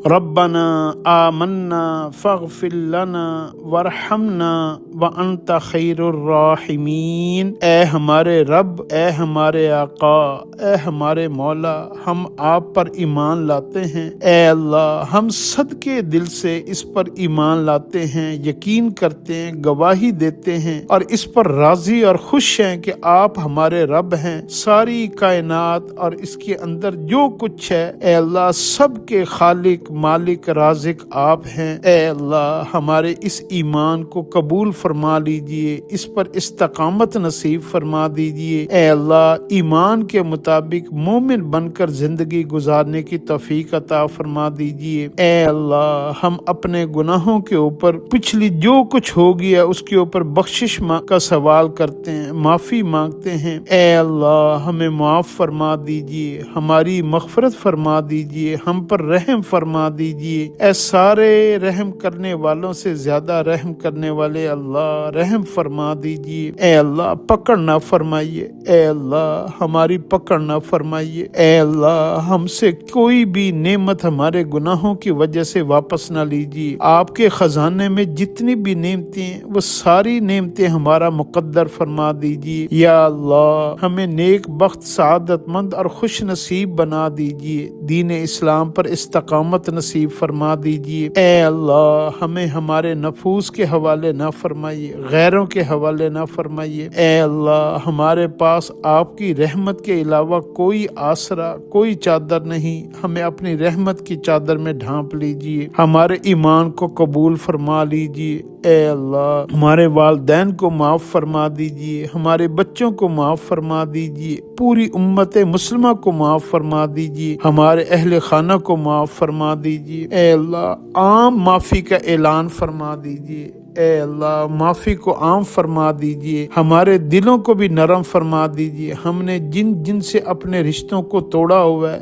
ربنا آمنا فاغفر لنا وارحمنا وانت خیر الراحمین۔ اے ہمارے رب، اے ہمارے آقا، اے ہمارے مولا، ہم آپ پر ایمان لاتے ہیں۔ اے اللہ، ہم صدقے دل سے اس پر ایمان لاتے ہیں، یقین کرتے ہیں، گواہی دیتے ہیں اور اس پر راضی اور خوش ہیں کہ آپ ہمارے رب ہیں۔ ساری کائنات اور اس کے اندر جو کچھ ہے، اے اللہ، سب کے خالق، مالک، رازق آپ ہیں۔ اے اللہ، ہمارے اس ایمان کو قبول فرما لیجئے، اس پر استقامت نصیب فرما دیجئے۔ اے اللہ، ایمان کے مطابق مومن بن کر زندگی گزارنے کی توفیق عطا فرما دیجئے۔ اے اللہ، ہم اپنے گناہوں کے اوپر پچھلی جو کچھ ہو گیا اس کے اوپر بخشش کا سوال کرتے ہیں، معافی مانگتے ہیں۔ اے اللہ، ہمیں معاف فرما دیجئے، ہماری مغفرت فرما دیجئے، ہم پر رحم فرما دیجئے۔ اے سارے رحم کرنے والوں سے زیادہ رحم کرنے والے اللہ، رحم فرما دیجئے۔ اے اللہ، پکڑ نہ فرمائیے، اے اللہ ہماری پکڑ نہ فرمائیے۔ اے اللہ، ہم سے کوئی بھی نعمت ہمارے گناہوں کی وجہ سے واپس نہ لیجیے۔ آپ کے خزانے میں جتنی بھی نعمتیں ہیں وہ ساری نعمتیں ہمارا مقدر فرما دیجیے۔ یا اللہ، ہمیں نیک بخت، سعادت مند اور خوش نصیب بنا دیجیے، دین اسلام پر استقامت نصیب فرما دیجیے۔ اے اللہ، ہمیں ہمارے نفوس کے حوالے نہ فرمائیے، غیروں کے حوالے نہ فرمائیے۔ اے اللہ، ہمارے پاس آپ کی رحمت کے علاوہ کوئی آسرا، کوئی چادر نہیں، ہمیں اپنی رحمت کی چادر میں ڈھانپ لیجیے، ہمارے ایمان کو قبول فرما لیجیے۔ اے اللہ، ہمارے والدین کو معاف فرما دیجیے، ہمارے بچوں کو معاف فرما دیجیے، پوری امت مسلمہ کو معاف فرما دیجیے، ہمارے اہل خانہ کو معاف فرما دیجیے۔ اے اللہ، عام معافی کا اعلان فرما دیجیے۔ اے اللہ، معافی کو عام فرما دیجئے، ہمارے دلوں کو بھی نرم فرما دیجئے۔ ہم نے جن جن سے اپنے رشتوں کو توڑا ہوا ہے،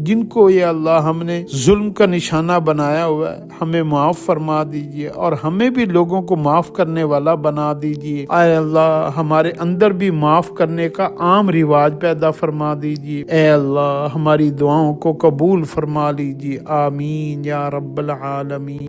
جن کو یا اللہ ہم نے ظلم کا نشانہ بنایا ہوا ہے، ہمیں معاف فرما دیجئے اور ہمیں بھی لوگوں کو معاف کرنے والا بنا دیجئے۔ اے اللہ، ہمارے اندر بھی معاف کرنے کا عام رواج پیدا فرما دیجئے۔ اے اللہ، ہماری دعاؤں کو قبول فرما لیجئے۔ آمین یا رب العالمین۔